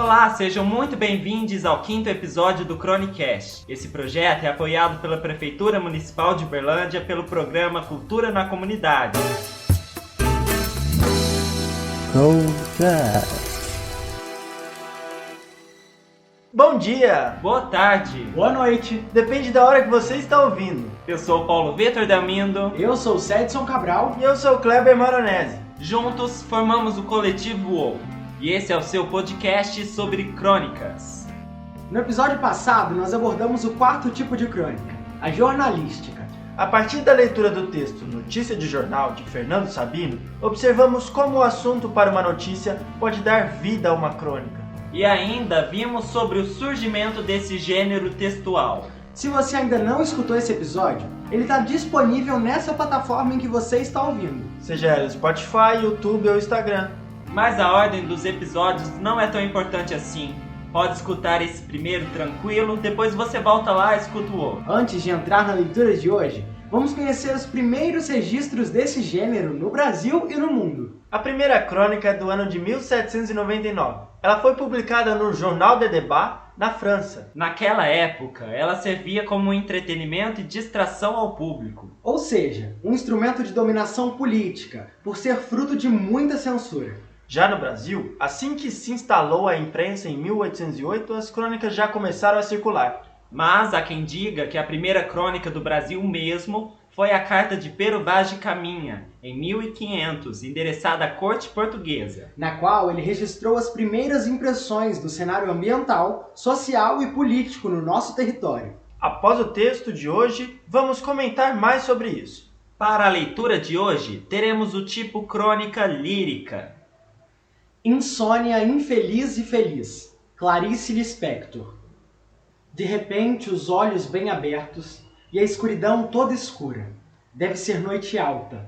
Olá, sejam muito bem-vindos ao 5º episódio do Chronicast. Esse projeto é apoiado pela Prefeitura Municipal de Uberlândia pelo programa Cultura na Comunidade. Bom dia! Boa tarde! Boa noite! Depende da hora que você está ouvindo. Eu sou o Paulo Vitor Delmindo. Eu sou o Cedson Cabral. E eu sou o Kleber Maronese. Juntos formamos o Coletivo UOL. E esse é o seu podcast sobre crônicas. No episódio passado, nós abordamos o 4º tipo de crônica, a jornalística. A partir da leitura do texto Notícia de Jornal, de Fernando Sabino, observamos como o assunto para uma notícia pode dar vida a uma crônica. E ainda vimos sobre o surgimento desse gênero textual. Se você ainda não escutou esse episódio, ele está disponível nessa plataforma em que você está ouvindo. Seja ela Spotify, YouTube ou Instagram. Mas a ordem dos episódios não é tão importante assim. Pode escutar esse primeiro tranquilo, depois você volta lá e escuta o outro. Antes de entrar na leitura de hoje, vamos conhecer os primeiros registros desse gênero no Brasil e no mundo. A primeira crônica é do ano de 1799. Ela foi publicada no Journal des Débats, na França. Naquela época, ela servia como entretenimento e distração ao público. Ou seja, um instrumento de dominação política, por ser fruto de muita censura. Já no Brasil, assim que se instalou a imprensa em 1808, as crônicas já começaram a circular. Mas há quem diga que a primeira crônica do Brasil mesmo foi a Carta de Pero Vaz de Caminha, em 1500, endereçada à corte portuguesa, na qual ele registrou as primeiras impressões do cenário ambiental, social e político no nosso território. Após o texto de hoje, vamos comentar mais sobre isso. Para a leitura de hoje, teremos o tipo crônica lírica. Insônia infeliz e feliz, Clarice Lispector. De repente, os olhos bem abertos e a escuridão toda escura. Deve ser noite alta.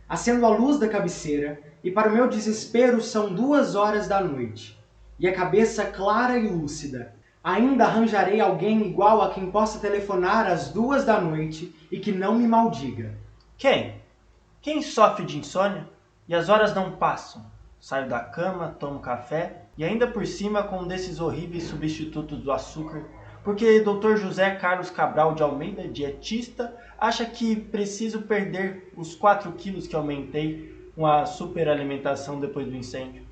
Acendo a luz da cabeceira e para o meu desespero são 2 horas da noite. E a cabeça clara e lúcida. Ainda arranjarei alguém igual a quem possa telefonar às 2 da noite e que não me maldiga. Quem? Quem sofre de insônia e as horas não passam? Saio da cama, tomo café e ainda por cima com um desses horríveis substitutos do açúcar, porque Dr. José Carlos Cabral de Almeida, dietista, acha que preciso perder os 4 quilos que aumentei com a superalimentação depois do incêndio.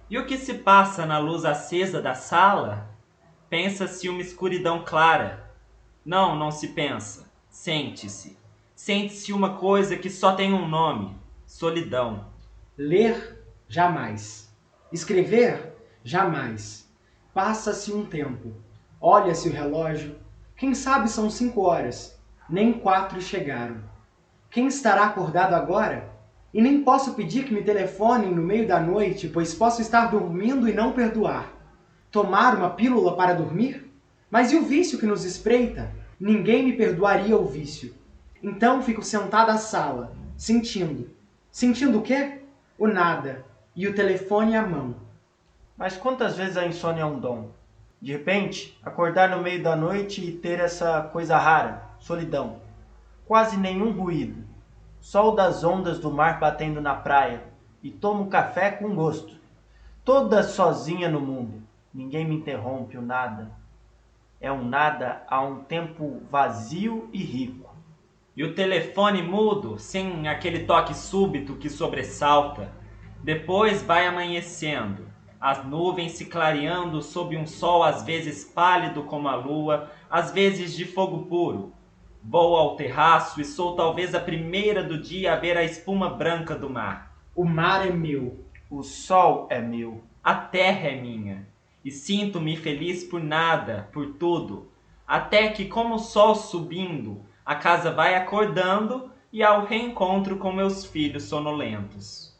E o que se passa na luz acesa da sala? Pensa-se uma escuridão clara. Não, não se pensa. Sente-se. Sente-se uma coisa que só tem um nome: solidão. Ler, jamais. Escrever, jamais. Passa-se um tempo. Olha-se o relógio. Quem sabe são 5 horas. Nem 4 chegaram. Quem estará acordado agora? E nem posso pedir que me telefonem no meio da noite, pois posso estar dormindo e não perdoar. Tomar uma pílula para dormir? Mas e o vício que nos espreita? Ninguém me perdoaria o vício. Então fico sentada à sala, sentindo. Sentindo o quê? O nada. E o telefone à mão. Mas quantas vezes a insônia é um dom? De repente, acordar no meio da noite e ter essa coisa rara, solidão. Quase nenhum ruído. Só o das ondas do mar batendo na praia. E tomo café com gosto. Toda sozinha no mundo. Ninguém me interrompe, o nada. É um nada a um tempo vazio e rico. E o telefone mudo, sem aquele toque súbito que sobressalta. Depois vai amanhecendo. As nuvens se clareando sob um sol às vezes pálido como a lua, às vezes de fogo puro. Vou ao terraço e sou talvez a primeira do dia a ver a espuma branca do mar. O mar é meu. O sol é meu. A terra é minha. E sinto-me feliz por nada, por tudo. Até que, como o sol subindo, a casa vai acordando e ao reencontro com meus filhos sonolentos.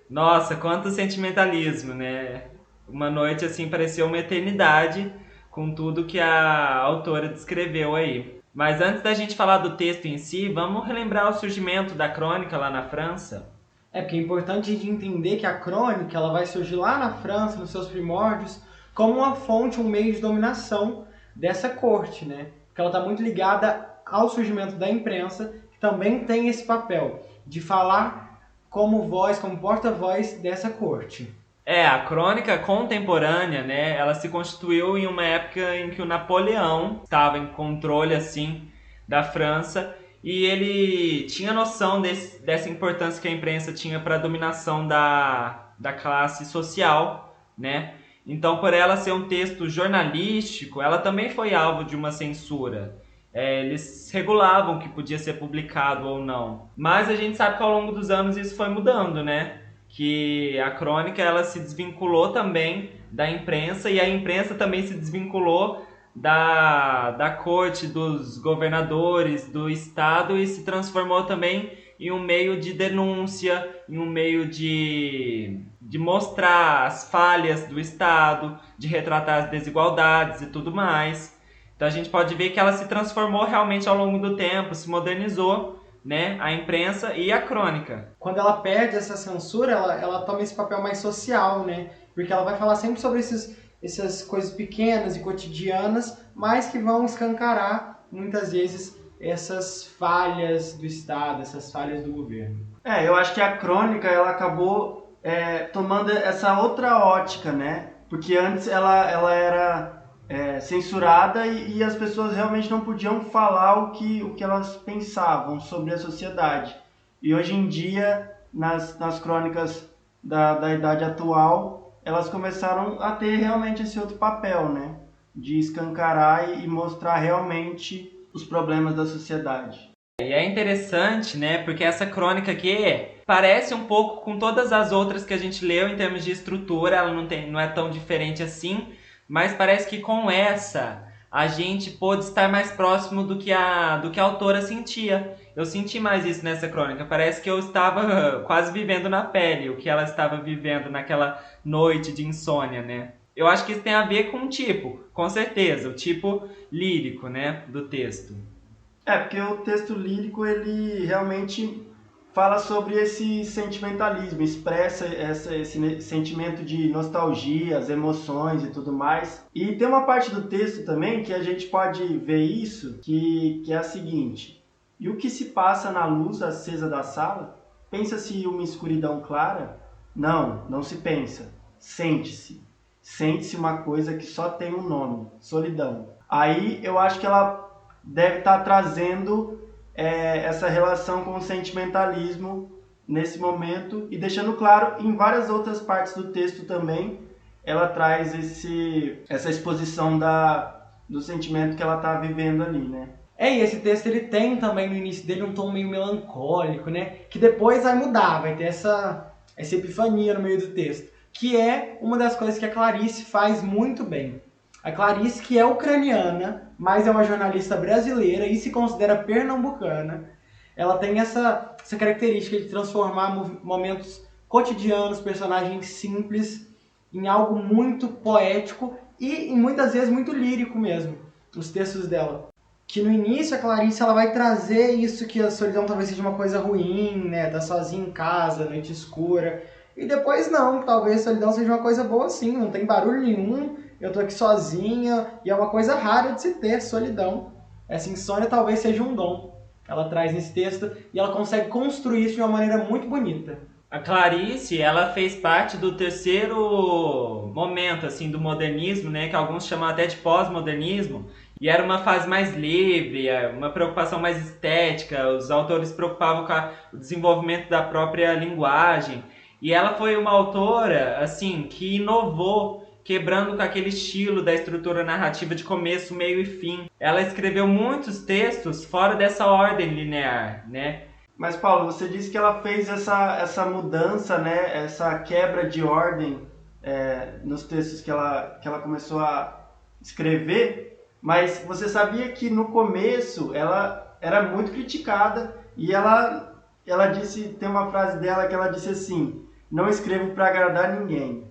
Nossa, quanto sentimentalismo, né? Uma noite assim pareceu uma eternidade com tudo que a autora descreveu aí. Mas antes da gente falar do texto em si, vamos relembrar o surgimento da crônica lá na França? É porque é importante a gente entender que a crônica ela vai surgir lá na França, nos seus primórdios, como uma fonte, um meio de dominação dessa corte, né? Porque ela está muito ligada ao surgimento da imprensa, que também tem esse papel de falar como voz, como porta-voz dessa corte. A crônica contemporânea, né, ela se constituiu em uma época em que o Napoleão estava em controle, assim, da França, e ele tinha noção dessa importância que a imprensa tinha para a dominação da classe social, né? Então, por ela ser um texto jornalístico, ela também foi alvo de uma censura. Eles regulavam o que podia ser publicado ou não. Mas a gente sabe que ao longo dos anos isso foi mudando, né? Que a crônica ela se desvinculou também da imprensa e a imprensa também se desvinculou da corte, dos governadores, do Estado e se transformou também em um meio de denúncia, em um meio de mostrar as falhas do Estado, de retratar as desigualdades e tudo mais. Então a gente pode ver que ela se transformou realmente ao longo do tempo, se modernizou, né, a imprensa e a crônica. Quando ela perde essa censura, ela toma esse papel mais social, né? Porque ela vai falar sempre sobre essas coisas pequenas e cotidianas, mas que vão escancarar, muitas vezes, essas falhas do Estado, essas falhas do governo. Eu acho que a crônica ela acabou tomando essa outra ótica, né? Porque antes ela era censurada e as pessoas realmente não podiam falar o que elas pensavam sobre a sociedade. E hoje em dia, nas crônicas da idade atual, elas começaram a ter realmente esse outro papel, né? De escancarar e mostrar realmente os problemas da sociedade. E é interessante, né? Porque essa crônica aqui parece um pouco com todas as outras que a gente leu em termos de estrutura, ela não é tão diferente assim, mas parece que com essa a gente pôde estar mais próximo do que a autora sentia. Eu senti mais isso nessa crônica. Parece que eu estava quase vivendo na pele o que ela estava vivendo naquela noite de insônia, né? Eu acho que isso tem a ver com o tipo, com certeza, o tipo lírico, né, do texto. Porque o texto lírico, ele realmente fala sobre esse sentimentalismo, expressa esse sentimento de nostalgia, as emoções e tudo mais. E tem uma parte do texto também que a gente pode ver isso, que é a seguinte: e o que se passa na luz acesa da sala? Pensa-se uma escuridão clara? Não se pensa. Sente-se. Sente-se uma coisa que só tem um nome: solidão. Aí eu acho que ela deve estar trazendo essa relação com o sentimentalismo nesse momento e deixando claro em várias outras partes do texto também, ela traz essa exposição do sentimento que ela está vivendo ali, né? E esse texto ele tem também no início dele um tom meio melancólico, né? Que depois vai mudar, vai ter essa epifania no meio do texto, que é uma das coisas que a Clarice faz muito bem. A Clarice, que é ucraniana, mas é uma jornalista brasileira e se considera pernambucana, ela tem essa característica de transformar momentos cotidianos, personagens simples, em algo muito poético e muitas vezes muito lírico mesmo, os textos dela. Que no início a Clarice ela vai trazer isso que a solidão talvez seja uma coisa ruim, né? Tá sozinha em casa, noite escura. E depois não, talvez a solidão seja uma coisa boa sim, não tem barulho nenhum, eu tô aqui sozinha, e é uma coisa rara de se ter, solidão. Essa insônia talvez seja um dom. Ela traz nesse texto e ela consegue construir isso de uma maneira muito bonita. A Clarice, ela fez parte do terceiro momento, assim, do modernismo, né? Que alguns chamam até de pós-modernismo. E era uma fase mais livre, uma preocupação mais estética. Os autores se preocupavam com o desenvolvimento da própria linguagem. E ela foi uma autora, assim, que inovou, quebrando com aquele estilo da estrutura narrativa de começo, meio e fim. Ela escreveu muitos textos fora dessa ordem linear, né? Mas, Paulo, você disse que ela fez essa mudança, né? Essa quebra de ordem nos textos que ela começou a escrever, mas você sabia que no começo ela era muito criticada e ela disse, tem uma frase dela que ela disse assim: não escrevo para agradar ninguém.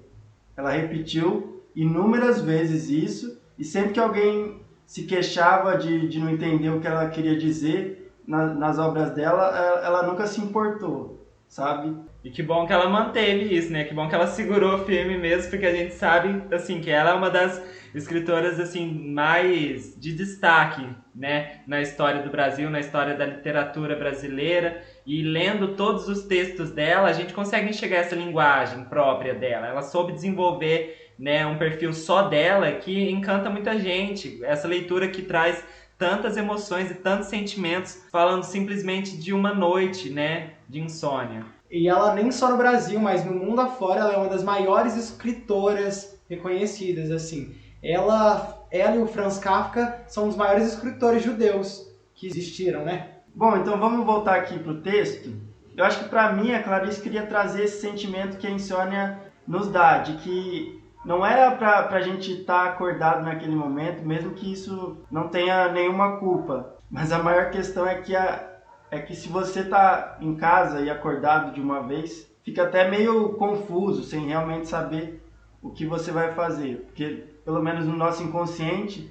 Ela repetiu inúmeras vezes isso, e sempre que alguém se queixava de não entender o que ela queria dizer nas obras dela, ela nunca se importou. sabe? E que bom que ela manteve isso, né? Que bom que ela segurou firme mesmo, porque a gente sabe, assim, que ela é uma das escritoras, assim, mais de destaque, né? Na história do Brasil, na história da literatura brasileira. E lendo todos os textos dela, a gente consegue enxergar essa linguagem própria dela. Ela soube desenvolver, né, um perfil só dela que encanta muita gente. Essa leitura que traz tantas emoções e tantos sentimentos, falando simplesmente de uma noite, né, de insônia. E ela nem só no Brasil, mas no mundo afora, ela é uma das maiores escritoras reconhecidas, assim. Ela e o Franz Kafka são os maiores escritores judeus que existiram, né? Bom, então vamos voltar aqui para o texto. Eu acho que para mim a Clarice queria trazer esse sentimento que a insônia nos dá, de que não era para a gente estar acordado naquele momento, mesmo que isso não tenha nenhuma culpa. Mas a maior questão é que se você está em casa e acordado de uma vez, fica até meio confuso, sem realmente saber o que você vai fazer. Porque, pelo menos no nosso inconsciente,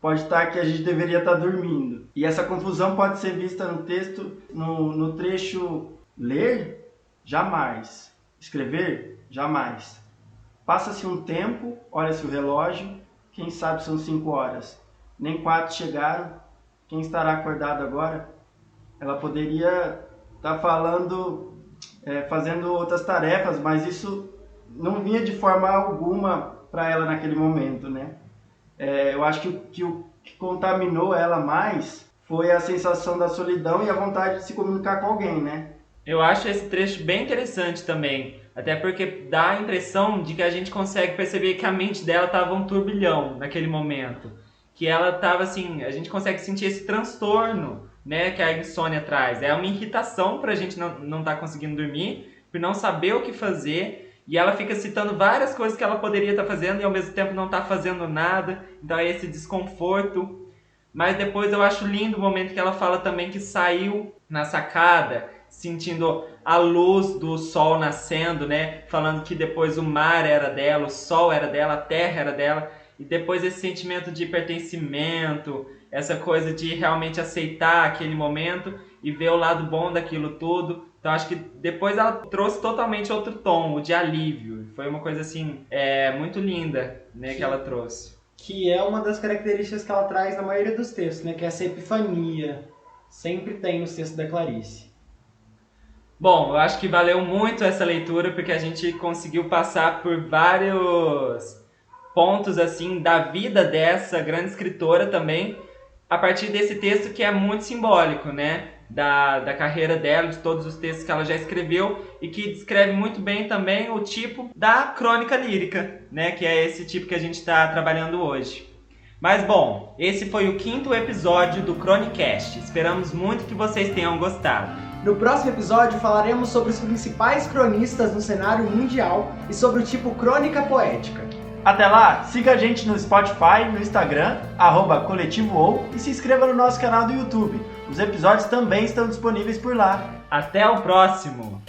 pode estar que a gente deveria estar dormindo. E essa confusão pode ser vista no texto, no trecho ler, jamais. Escrever, jamais. Passa-se um tempo, olha-se o relógio, quem sabe são 5 horas. Nem 4 chegaram, quem estará acordado agora? Ela poderia estar fazendo outras tarefas, mas isso não vinha de forma alguma para ela naquele momento, né? Eu acho que o que contaminou ela mais foi a sensação da solidão e a vontade de se comunicar com alguém, né? Eu acho esse trecho bem interessante também, até porque dá a impressão de que a gente consegue perceber que a mente dela estava um turbilhão naquele momento. Que ela estava assim, a gente consegue sentir esse transtorno, né, que a insônia traz. É uma irritação para a gente não estar conseguindo dormir, por não saber o que fazer. E ela fica citando várias coisas que ela poderia estar fazendo e ao mesmo tempo não está fazendo nada. Então é esse desconforto. Mas depois eu acho lindo o momento que ela fala também que saiu na sacada, sentindo a luz do sol nascendo, né? Falando que depois o mar era dela, o sol era dela, a terra era dela. E depois esse sentimento de pertencimento, essa coisa de realmente aceitar aquele momento e ver o lado bom daquilo tudo. Então acho que depois ela trouxe totalmente outro tom, o de alívio. Foi uma coisa assim, muito linda, né, que ela trouxe. Que é uma das características que ela traz na maioria dos textos, né, que é essa epifania. Sempre tem nos textos da Clarice. Bom, eu acho que valeu muito essa leitura, porque a gente conseguiu passar por vários pontos assim da vida dessa grande escritora também, a partir desse texto que é muito simbólico, né? Da carreira dela, de todos os textos que ela já escreveu e que descreve muito bem também o tipo da crônica lírica, né? Que é esse tipo que a gente está trabalhando hoje. Mas bom, esse foi o 5º episódio do Chronicast. Esperamos muito que vocês tenham gostado. No próximo episódio falaremos sobre os principais cronistas no cenário mundial e sobre o tipo crônica poética. Até lá, siga a gente no Spotify, no Instagram, @coletivoou e se inscreva no nosso canal do YouTube. Os episódios também estão disponíveis por lá. Até o próximo!